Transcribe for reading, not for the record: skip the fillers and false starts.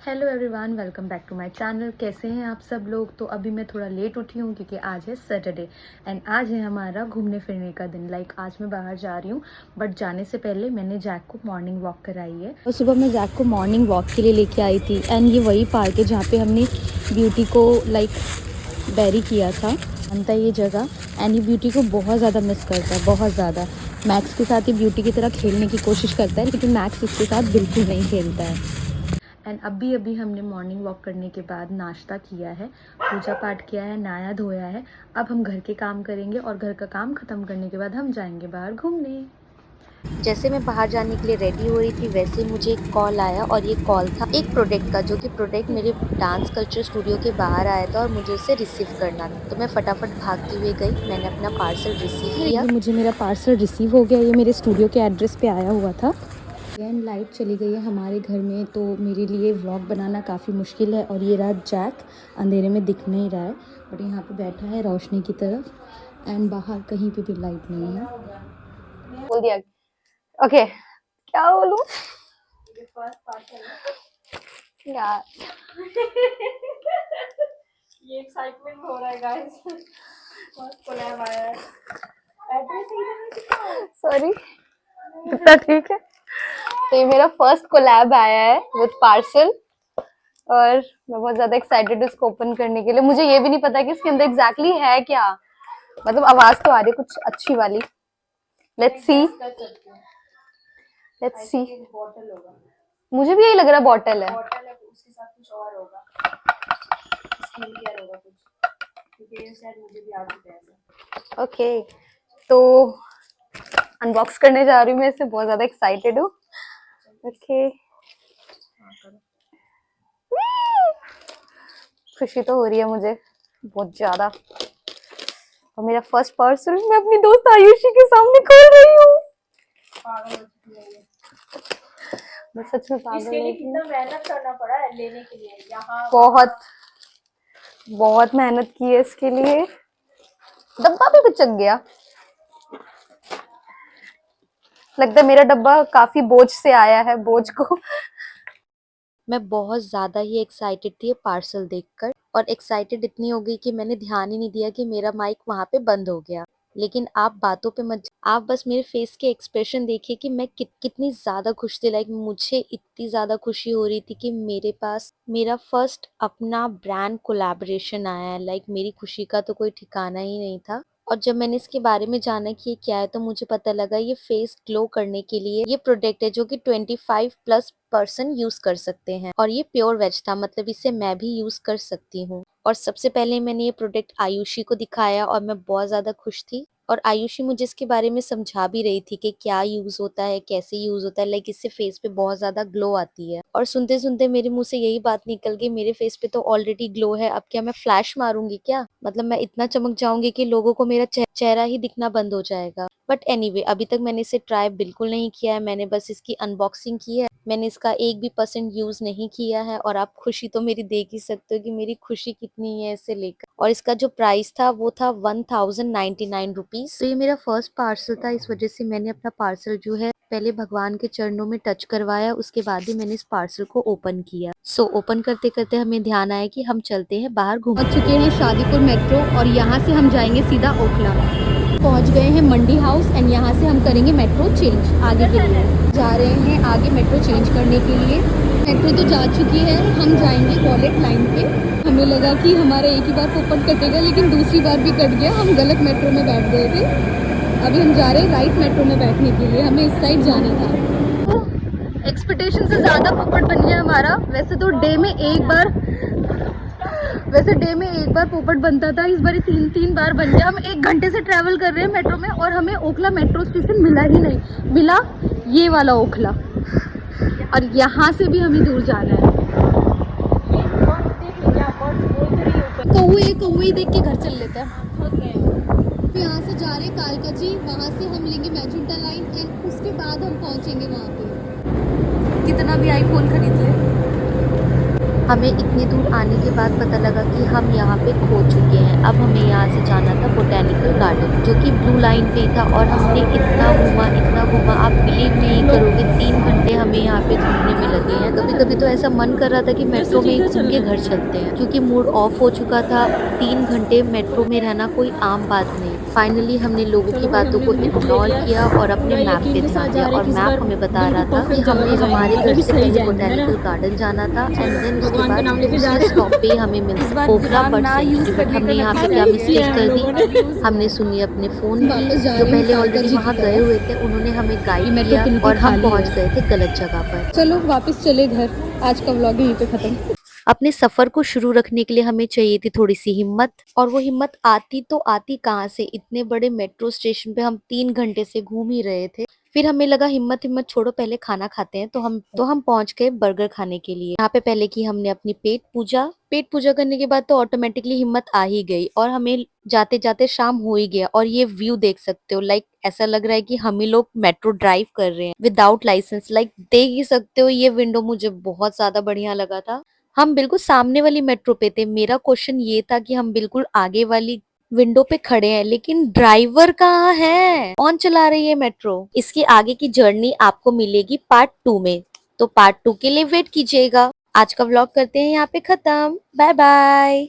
Hello everyone, welcome back to my channel. कैसे हैं आप सब लोग। तो अभी मैं थोड़ा लेट उठी हूँ क्योंकि आज है सैटरडे एंड आज है हमारा घूमने फिरने का दिन। आज मैं बाहर जा रही हूँ, बट जाने से पहले मैंने जैक को मॉर्निंग वॉक कराई है। और सुबह मैं जैक को मॉर्निंग वॉक के लिए लेके आई थी एंड ये वही पार्क है जहाँ पे हमने ब्यूटी को बैरी किया था। बनता ये जगह एंड ये ब्यूटी को बहुत ज़्यादा मिस करता है, बहुत ज़्यादा। मैक्स के साथ ही ब्यूटी की तरह खेलने की कोशिश करता है, लेकिन मैक्स इसके साथ बिल्कुल नहीं खेलता है। एंड अभी हमने मॉर्निंग वॉक करने के बाद नाश्ता किया है, पूजा पाठ किया है, नहाया धोया है। अब हम घर के काम करेंगे और घर का काम ख़त्म करने के बाद हम जाएंगे बाहर घूमने। जैसे मैं बाहर जाने के लिए रेडी हो रही थी वैसे मुझे एक कॉल आया और ये कॉल था एक प्रोडक्ट का, जो कि प्रोडक्ट मेरे डांस कल्चर स्टूडियो के बाहर आया था और मुझे उसे रिसीव करना था। तो मैं फटाफट भागते हुए गई, मैंने अपना पार्सल रिसीव किया। मुझे मेरा पार्सल रिसीव हो गया, ये मेरे स्टूडियो के एड्रेस पे आया हुआ था। एंड लाइट चली गई है हमारे घर में, तो मेरे लिए व्लॉग बनाना काफ़ी मुश्किल है। और ये रहा जैक, अंधेरे में दिख नहीं रहा है बट यहाँ पे बैठा है रोशनी की तरफ एंड बाहर कहीं पे भी लाइट नहीं है। बोल दिया। ओके, क्या बोलूं यार। ये एक्साइटमेंट हो रहा है गाइस। फर्स्ट कोलैब आया है। सॉरी, इतना ठीक है। तो ये मेरा फर्स्ट कोलैब आया है विद पार्सल और मैं बहुत ज्यादा एक्साइटेड हूँ इसको ओपन करने के लिए। मुझे ये भी नहीं पता कि इसके अंदर एग्जैक्टली है क्या, मतलब आवाज तो आ रही है कुछ अच्छी वाली। Let's see, let's see. Bottle होगा, मुझे भी यही लग रहा है बॉटल है। बॉटल है, उसके साथ कुछ और होगा, स्किन केयर होगा कुछ, क्योंकि ये शायद मुझे भी आ चुका है। ओके, तो अनबॉक्स करने जा रही हूँ मैं इससे, बहुत ज्यादा एक्साइटेड हूँ। ओके, खुशी तो हो रही है मुझे बहुत ज्यादा। और मेरा फर्स्ट पार्सल मैं अपनी दोस्त आयुषी के सामने खोल रही हूँ। पागल हो चुकी है ये। मैं सच में पागल इसके लिए हो कितना मेहनत करना पड़ा है लेने के लिए, यहाँ बहुत बहुत मेहनत की है इसके लिए। डब्बा भी पिचक गया, लगता है मेरा डब्बा काफी बोझ से आया है, बोझ को। मैं बहुत ज़्यादा ही एक्साइटेड थी पार्सल देखकर, और एक्साइटेड इतनी हो गई कि मैंने ध्यान ही नहीं दिया कि मेरा माइक वहाँ पे बंद हो गया। लेकिन आप बातों पे मत, आप बस मेरे फेस के एक्सप्रेशन देखिए कि मैं कितनी ज़्यादा खुश थी। मुझे इतनी ज़्यादा खुशी हो रही थी कि मेरे पास मेरा फर्स्ट अपना ब्रांड कोलैबोरेशन आया है। मेरी खुशी का तो कोई ठिकाना ही नहीं था। और जब मैंने इसके बारे में जाना कि ये क्या है तो मुझे पता लगा ये फेस ग्लो करने के लिए ये प्रोडक्ट है, जो कि 25+ पर्सन यूज कर सकते हैं। और ये प्योर वेज था, मतलब इसे मैं भी यूज कर सकती हूँ। और सबसे पहले मैंने ये प्रोडक्ट आयुषी को दिखाया और मैं बहुत ज्यादा खुश थी। और आयुषी मुझे इसके बारे में समझा भी रही थी कि क्या यूज होता है, कैसे यूज होता है। इससे फेस पे बहुत ज्यादा ग्लो आती है। और सुनते सुनते मेरे मुंह से यही बात निकल गई, मेरे फेस पे तो ऑलरेडी ग्लो है, अब क्या मैं फ्लैश मारूंगी क्या, मतलब मैं इतना चमक जाऊंगी कि लोगों को मेरा चेहरा ही दिखना बंद हो जाएगा। बट एनीवे, अभी तक मैंने इसे ट्राई बिल्कुल नहीं किया है, मैंने बस इसकी अनबॉक्सिंग की है। मैंने इसका 1% यूज नहीं किया है और आप खुशी तो मेरी देख ही सकते हो कि मेरी खुशी कितनी है इसे लेकर। और इसका जो प्राइस था वो था 1099 रुपीज। तो ये मेरा फर्स्ट पार्सल था, इस वजह से मैंने अपना पार्सल जो है पहले भगवान के चरणों में टच करवाया, उसके बाद ही मैंने इस पार्सल को ओपन किया। ओपन करते करते हमें ध्यान आया कि हम चलते हैं बाहर घूम चुके हैं शादीपुर मेट्रो और यहाँ से हम जाएंगे सीधा ओखला। पहुँच गए हैं मंडी हाउस एंड यहाँ से हम करेंगे मेट्रो चेंज आगे के लिए। जा रहे हैं आगे मेट्रो चेंज करने के लिए। मेट्रो तो जा चुकी है, हम जाएंगे वॉलेट लाइन पे। हमें लगा कि हमारा एक ही बार पोपट कटेगा, लेकिन दूसरी बार भी कट गया, हम गलत मेट्रो में बैठ गए थे। अभी हम जा रहे हैं राइट मेट्रो में बैठने के लिए, हमें इस साइड जाना था। एक्सपेक्टेशन से ज़्यादा पोपट बन गया हमारा। वैसे डे में एक बार पोपट बनता था, इस बार 3 बार बन गया। हम 1 घंटे से ट्रैवल कर रहे हैं मेट्रो में और हमें ओखला मेट्रो स्टेशन मिला ही नहीं। मिला ये वाला ओखला, और यहाँ से भी हमें दूर जाना है। कौवे देख के घर चल लेते हैं। यहाँ से जा रहे हैं कालकाजी, वहाँ से हम लेंगे मैजुंटा लाइन एंड उसके बाद हम पहुँचेंगे वहाँ पे। कितना भी आईफोन खरीद ले, हमें इतनी दूर आने के बाद पता लगा कि हम यहाँ पे खो चुके हैं। अब हमें यहाँ से जाना था बोटेनिकल गार्डन, जो कि ब्लू लाइन पे ही था, और हमने इतना घूमा, आप बिलीव नहीं करोगे, 3 घंटे हमें यहाँ पे घूमने में लगे हैं। कभी-कभी तो ऐसा मन कर रहा था कि मेट्रो में ही घूम के घर चलते हैं, क्योंकि मूड ऑफ हो चुका था। 3 घंटे मेट्रो में रहना कोई आम बात नहीं। फाइनली हमने लोगों की बातों को इग्नोर किया और अपने मैप पे ध्यान दिया, और मैप हमें बता रहा था कि हमें हमारे घर से पहले बोटेनिकल गार्डन जाना था, एंड देन उसके बाद दूसरे स्टॉप पे हमें मिलता पोखरा बर्ड सेंचुरी। बट हमने यहाँ पे क्या मिस्टेक कर दी, हमने सुनी अपने फोन की। जो पहले ऑलरेडी वहाँ गए हुए थे उन्होंने हमें गाइड किया और हम पहुँच गए थे गलत जगह पर। चलो वापस चले घर, आज का व्लॉग यहीं पे खत्म। अपने सफर को शुरू रखने के लिए हमें चाहिए थी थोड़ी सी हिम्मत, और वो हिम्मत आती तो आती कहाँ से, इतने बड़े मेट्रो स्टेशन पे हम 3 घंटे से घूम ही रहे थे। फिर हमें लगा हिम्मत हिम्मत छोड़ो, पहले खाना खाते हैं। तो हम पहुंच गए बर्गर खाने के लिए। यहाँ पे पहले की हमने अपनी पेट पूजा करने के बाद तो ऑटोमेटिकली हिम्मत आ ही गई, और हमें जाते जाते शाम हो ही गया। और ये व्यू देख सकते हो, लाइक ऐसा लग रहा है कि हम ही लोग मेट्रो ड्राइव कर रहे हैं विदाउट लाइसेंस। लाइक देख ही सकते हो, ये विंडो मुझे बहुत ज्यादा बढ़िया लगा था। हम बिल्कुल सामने वाली मेट्रो पे थे। मेरा क्वेश्चन ये था कि हम बिल्कुल आगे वाली विंडो पे खड़े हैं, लेकिन ड्राइवर कहाँ है, कौन चला रही है मेट्रो। इसकी आगे की जर्नी आपको मिलेगी पार्ट 2 में, तो पार्ट 2 के लिए वेट कीजिएगा। आज का व्लॉग करते हैं यहाँ पे खत्म। Bye bye.